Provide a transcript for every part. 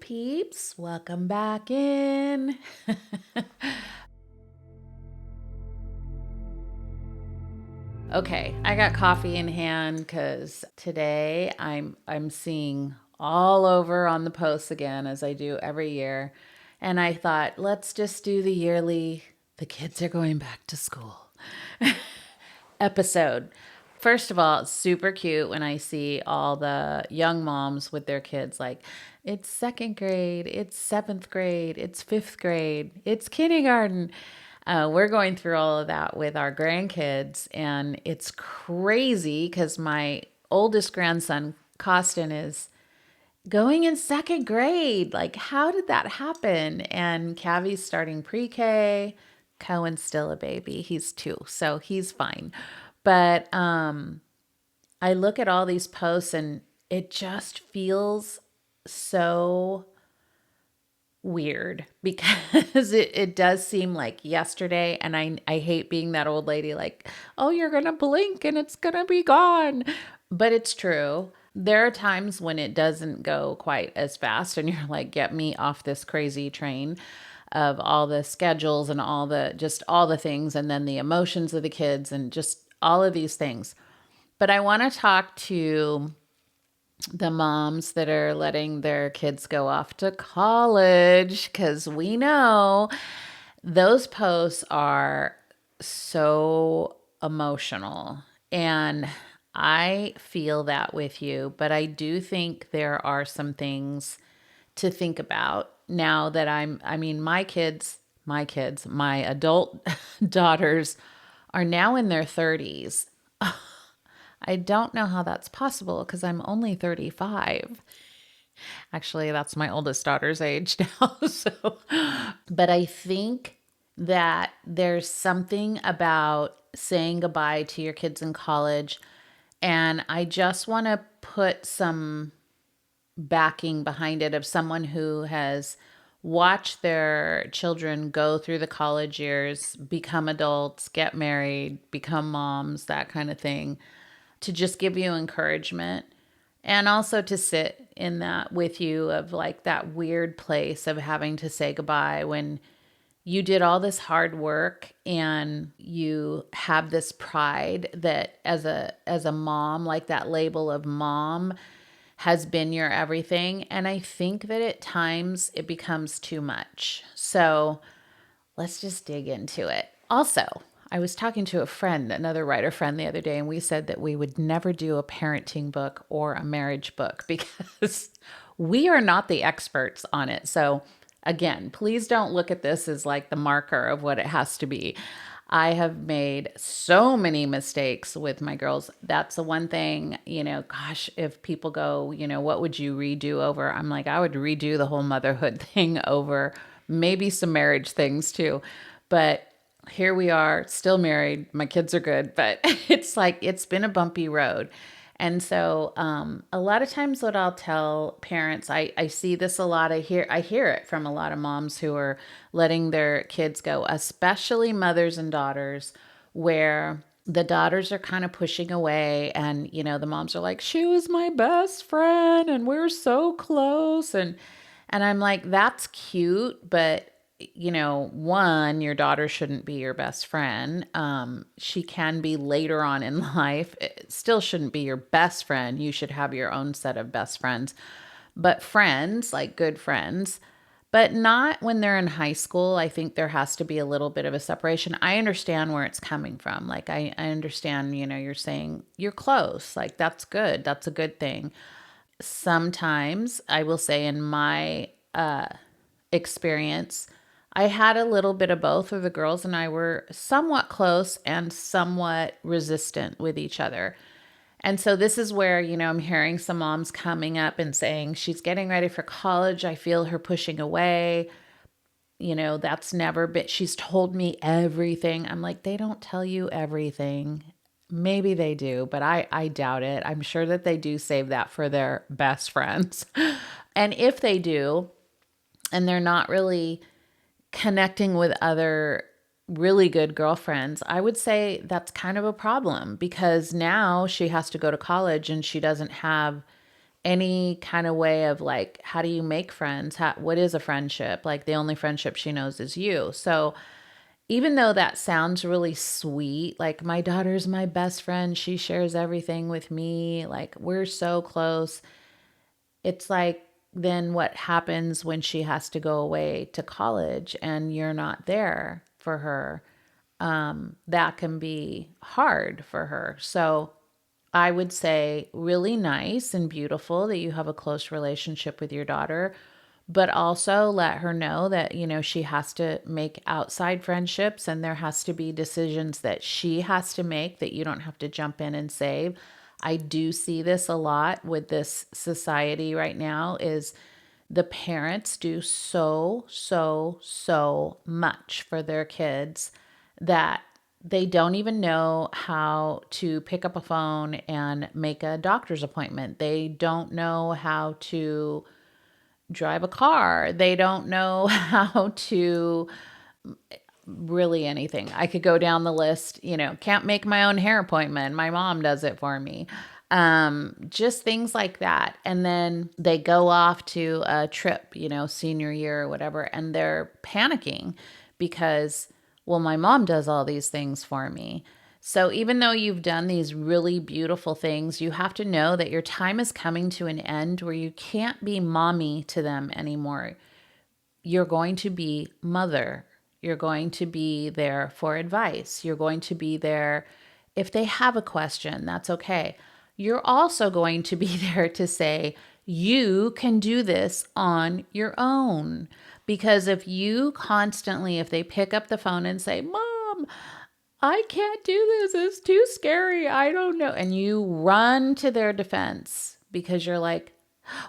peeps. Welcome back in. Okay, I got coffee in hand because today I'm seeing all over on the posts again as I do every year. And I thought, let's just do the yearly the kids are going back to school episode. First of all, it's super cute when I see all the young moms with their kids like, it's second grade, it's seventh grade, it's fifth grade, it's kindergarten. We're going through all of that with our grandkids, and it's crazy because my oldest grandson, Costin, is going in second grade. Like, how did that happen? And Cavi's starting pre-K. Cohen's still a baby. He's 2, so he's fine. But I look at all these posts and it just feels so weird because it does seem like yesterday. And I hate being that old lady like, oh, you're going to blink and it's going to be gone. But it's true. There are times when it doesn't go quite as fast and you're like, get me off this crazy train of all the schedules and all the things, and then the emotions of the kids and just all of these things. But I want to talk to the moms that are letting their kids go off to college, because we know those posts are so emotional. And I feel that with you, but I do think there are some things to think about now that my adult daughters are now in their 30s. I don't know how that's possible because I'm only 35. Actually, that's my oldest daughter's age now. But I think that there's something about saying goodbye to your kids in college. And I just want to put some backing behind it of someone who has watched their children go through the college years, become adults, get married, become moms, that kind of thing, to just give you encouragement and also to sit in that with you of like that weird place of having to say goodbye when you did all this hard work and you have this pride that as a mom, like that label of mom has been your everything. And I think that at times it becomes too much. So let's just dig into it. Also, I was talking to a friend, another writer friend the other day, and we said that we would never do a parenting book or a marriage book because we are not the experts on it. So again, please don't look at this as like the marker of what it has to be. I have made so many mistakes with my girls. That's the one thing, gosh, if people go, what would you redo over? I'm like, I would redo the whole motherhood thing over, maybe some marriage things too. But here we are, still married. My kids are good, but it's like, it's been a bumpy road. And so a lot of times what I'll tell parents, I see this a lot. I hear it from a lot of moms who are letting their kids go, especially mothers and daughters, where the daughters are kind of pushing away and, the moms are like, she was my best friend and we're so close. And I'm like, that's cute, but one, your daughter shouldn't be your best friend. She can be later on in life. It still shouldn't be your best friend. You should have your own set of best friends. But friends, like good friends, but not when they're in high school. I think there has to be a little bit of a separation. I understand where it's coming from. Like, I understand, you're saying you're close. Like, that's good. That's a good thing. Sometimes, I will say in my experience, I had a little bit of both, where the girls and I were somewhat close and somewhat resistant with each other. And so this is where, I'm hearing some moms coming up and saying, she's getting ready for college. I feel her pushing away. That's never been, she's told me everything. I'm like, they don't tell you everything. Maybe they do, but I doubt it. I'm sure that they do save that for their best friends. And if they do, and they're not really connecting with other really good girlfriends, I would say that's kind of a problem, because now she has to go to college and she doesn't have any kind of way of like, how do you make friends? What is a friendship? Like the only friendship she knows is you. So even though that sounds really sweet, like my daughter's my best friend, she shares everything with me, like we're so close. It's like, then what happens when she has to go away to college and you're not there for her? That can be hard for her. So I would say really nice and beautiful that you have a close relationship with your daughter, but also let her know that, she has to make outside friendships and there has to be decisions that she has to make that you don't have to jump in and save. I do see this a lot with this society right now is the parents do so much for their kids that they don't even know how to pick up a phone and make a doctor's appointment. They don't know how to drive a car. They don't know how to really anything. I could go down the list, can't make my own hair appointment. My mom does it for me. Just things like that. And then they go off to a trip, senior year or whatever, and they're panicking because, well, my mom does all these things for me. So even though you've done these really beautiful things, you have to know that your time is coming to an end where you can't be mommy to them anymore. You're going to be mother. You're going to be there for advice. You're going to be there if they have a question, that's okay. You're also going to be there to say, you can do this on your own. Because if they pick up the phone and say, Mom, I can't do this. It's too scary. I don't know. And you run to their defense because you're like,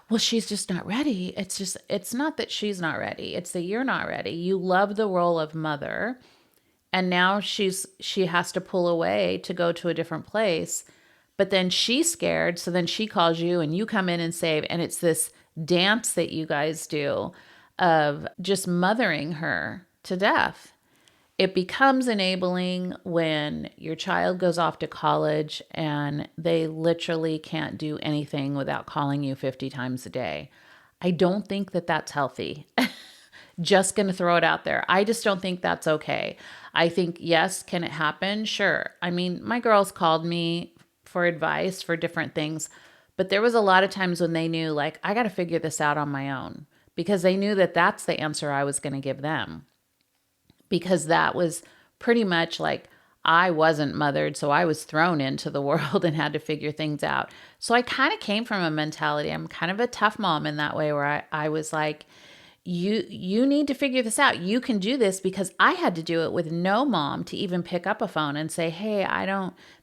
well, she's just not ready. It's not that she's not ready. It's that you're not ready. You love the role of mother. And now she has to pull away to go to a different place. But then she's scared. So then she calls you and you come in and save. And it's this dance that you guys do of just mothering her to death. It becomes enabling when your child goes off to college and they literally can't do anything without calling you 50 times a day. I don't think that that's healthy. Just going to throw it out there. I just don't think that's okay. I think, yes, can it happen? Sure. I mean, my girls called me for advice for different things, but there was a lot of times when they knew, like, I got to figure this out on my own because they knew that that's the answer I was going to give them. Because that was pretty much like I wasn't mothered, so I was thrown into the world and had to figure things out. So I kind of came from a mentality. I'm kind of a tough mom in that way where I was like, you need to figure this out. You can do this because I had to do it with no mom to even pick up a phone and say, hey,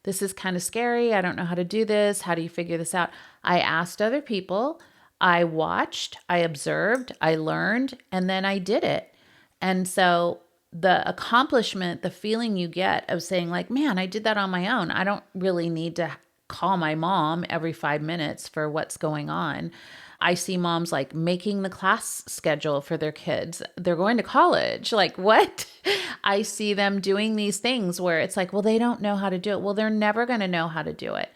this is kind of scary. I don't know how to do this. How do you figure this out? I asked other people. I watched, I observed, I learned, and then I did it. And so the accomplishment, the feeling you get of saying like, man, I did that on my own. I don't really need to call my mom every 5 minutes for what's going on. I see moms like making the class schedule for their kids. They're going to college. Like what? I see them doing these things where it's like, well, they don't know how to do it. Well, they're never going to know how to do it.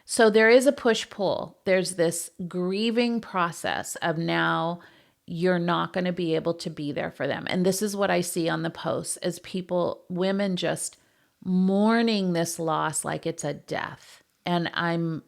So there is a push-pull. There's this grieving process of now you're not going to be able to be there for them. And this is what I see on the posts as women just mourning this loss like it's a death. And I'm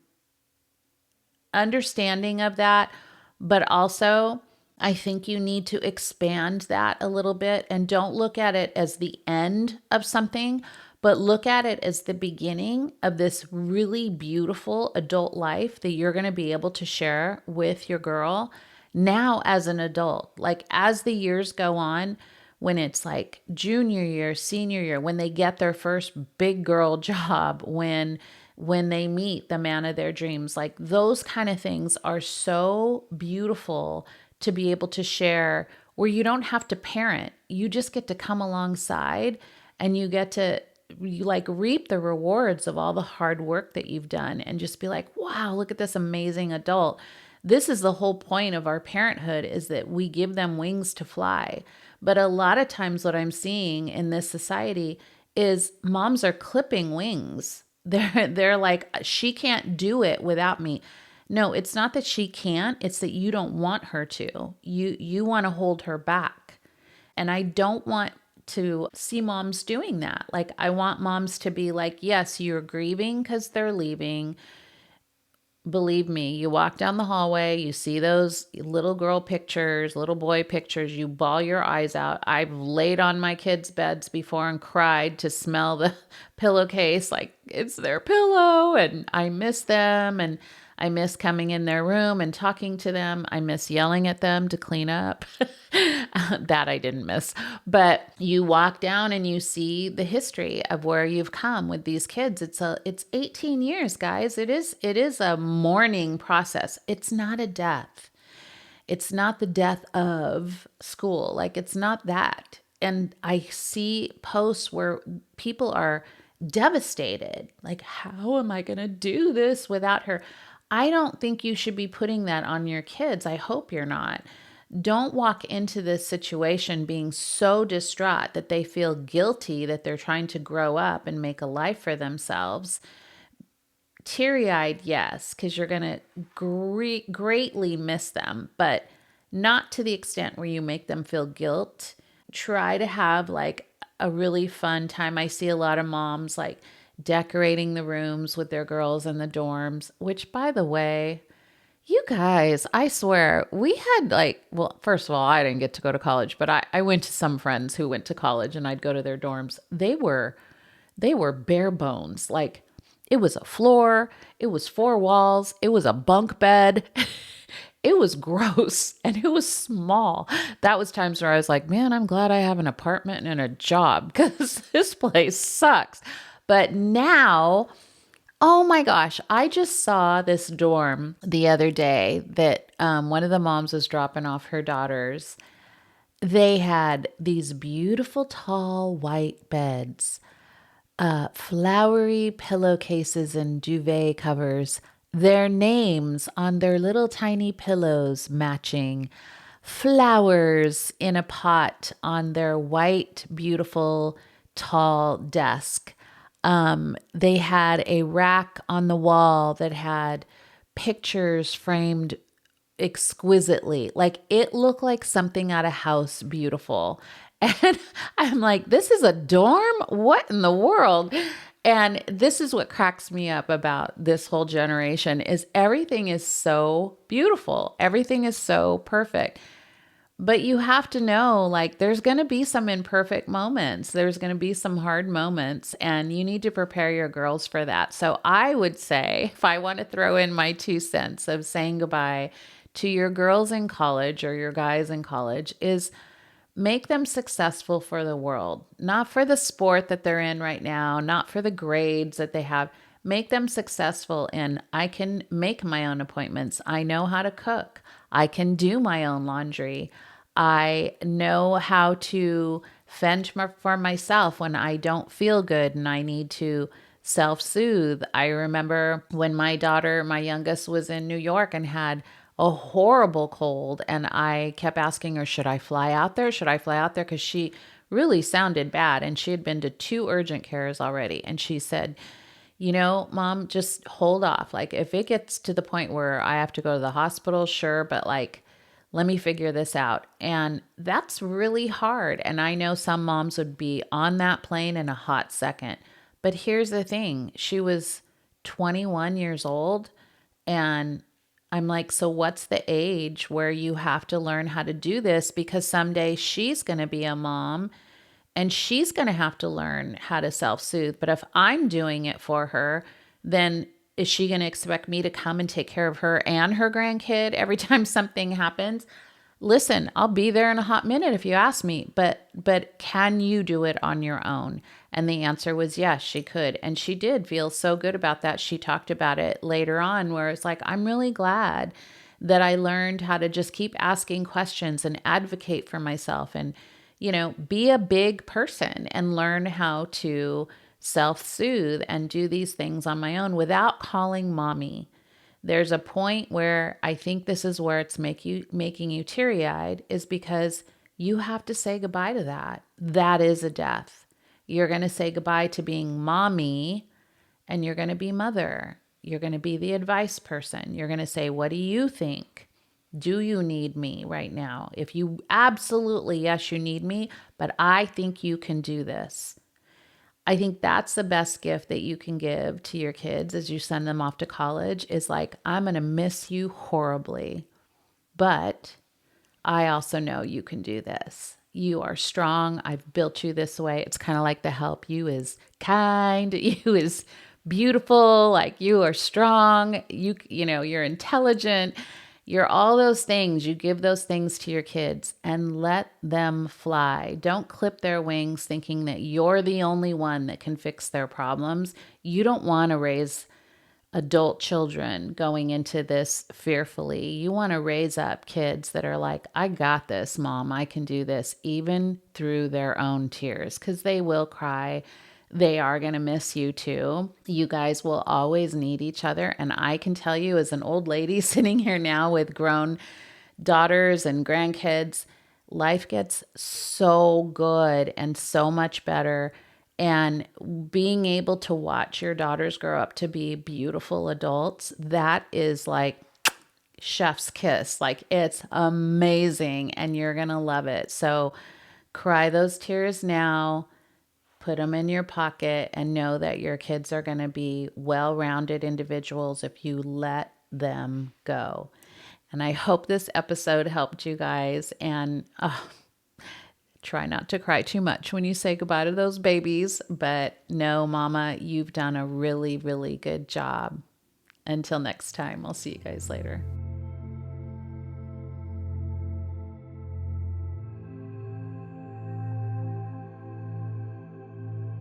understanding of that, but also I think you need to expand that a little bit and don't look at it as the end of something, but look at it as the beginning of this really beautiful adult life that you're going to be able to share with your girl now as an adult. Like as the years go on, when it's like junior year, senior year, when they get their first big girl job, when they meet the man of their dreams, like those kind of things are so beautiful to be able to share where you don't have to parent. You just get to come alongside and you get to reap the rewards of all the hard work that you've done and just be like, wow, look at this amazing adult. This is the whole point of our parenthood, is that we give them wings to fly. But a lot of times what I'm seeing in this society is moms are clipping wings. They're like, she can't do it without me. No, it's not that she can't, it's that you don't want her to. You want to hold her back. And I don't want to see moms doing that. Like, I want moms to be like, yes, you're grieving because they're leaving. Believe me, you walk down the hallway, you see those little girl pictures, little boy pictures, you bawl your eyes out. I've laid on my kids' beds before and cried to smell the pillowcase like it's their pillow, and I miss them, and I miss coming in their room and talking to them. I miss yelling at them to clean up. That I didn't miss. But you walk down and you see the history of where you've come with these kids. It's 18 years, guys. It is a mourning process. It's not a death. It's not the death of school. Like, it's not that. And I see posts where people are devastated. Like, how am I going to do this without her? I don't think you should be putting that on your kids. I hope you're not. Don't walk into this situation being so distraught that they feel guilty that they're trying to grow up and make a life for themselves. Teary-eyed, yes, because you're going to greatly miss them, but not to the extent where you make them feel guilt. Try to have like a really fun time. I see a lot of moms like decorating the rooms with their girls in the dorms, which, by the way, you guys, I swear, we had like, well, first of all, I didn't get to go to college, but I went to some friends who went to college and I'd go to their dorms. They were bare bones. Like, it was a floor, it was four walls, it was a bunk bed. It was gross and it was small. That was times where I was like, man, I'm glad I have an apartment and a job because this place sucks. But now, oh my gosh, I just saw this dorm the other day that one of the moms was dropping off her daughters. They had these beautiful tall white beds, flowery pillowcases and duvet covers, their names on their little tiny pillows matching, flowers in a pot on their white, beautiful, tall desk. They had a rack on the wall that had pictures framed exquisitely. Like, it looked like something out of House Beautiful. And I'm like, this is a dorm? What in the world? And this is what cracks me up about this whole generation is everything is so beautiful. Everything is so perfect. But you have to know, like, there's going to be some imperfect moments. There's going to be some hard moments, and you need to prepare your girls for that. So I would say, if I want to throw in my 2 cents of saying goodbye to your girls in college or your guys in college, is make them successful for the world, not for the sport that they're in right now, not for the grades that they have. Make them successful in, I can make my own appointments. I know how to cook. I can do my own laundry. I know how to fend for myself when I don't feel good and I need to self-soothe. I remember when my daughter, my youngest, was in New York and had a horrible cold, and I kept asking her, should I fly out there? Should I fly out there? Because she really sounded bad, and she had been to 2 urgent cares already. And she said, you know, Mom, just hold off. Like, if it gets to the point where I have to go to the hospital, sure, but like, let me figure this out. And that's really hard. And I know some moms would be on that plane in a hot second. But here's the thing. She was 21 years old, and I'm like, so what's the age where you have to learn how to do this? Because someday she's going to be a mom and she's going to have to learn how to self-soothe. But if I'm doing it for her, then is she going to expect me to come and take care of her and her grandkid every time something happens? Listen, I'll be there in a hot minute if you ask me, but can you do it on your own? And the answer was yes, she could. And she did feel so good about that. She talked about it later on where it's like, I'm really glad that I learned how to just keep asking questions and advocate for myself and, you know, be a big person and learn how to self-soothe and do these things on my own without calling mommy. There's a point where I think this is where it's making you teary-eyed, is because you have to say goodbye to that. That is a death. You're going to say goodbye to being mommy and you're going to be mother. You're going to be the advice person. You're going to say, what do you think? Do you need me right now? If you absolutely, yes, you need me, but I think you can do this. I think that's the best gift that you can give to your kids as you send them off to college is like, I'm going to miss you horribly, but I also know you can do this. You are strong. I've built you this way. It's kind of like the help. You is kind. You is beautiful. Like you are strong. You're intelligent. You're all those things. You give those things to your kids and let them fly. Don't clip their wings thinking that you're the only one that can fix their problems. You don't want to raise adult children going into this fearfully. You want to raise up kids that are like, I got this, mom. I can do this, even through their own tears, because they will cry. They are going to miss you too. You guys will always need each other. And I can tell you, as an old lady sitting here now with grown daughters and grandkids, life gets so good and so much better. And being able to watch your daughters grow up to be beautiful adults, that is like chef's kiss. Like it's amazing and you're going to love it. So cry those tears now, put them in your pocket, and know that your kids are going to be well-rounded individuals if you let them go. And I hope this episode helped you guys. And try not to cry too much when you say goodbye to those babies. But no, Mama, you've done a really, really good job. Until next time, I'll see you guys later.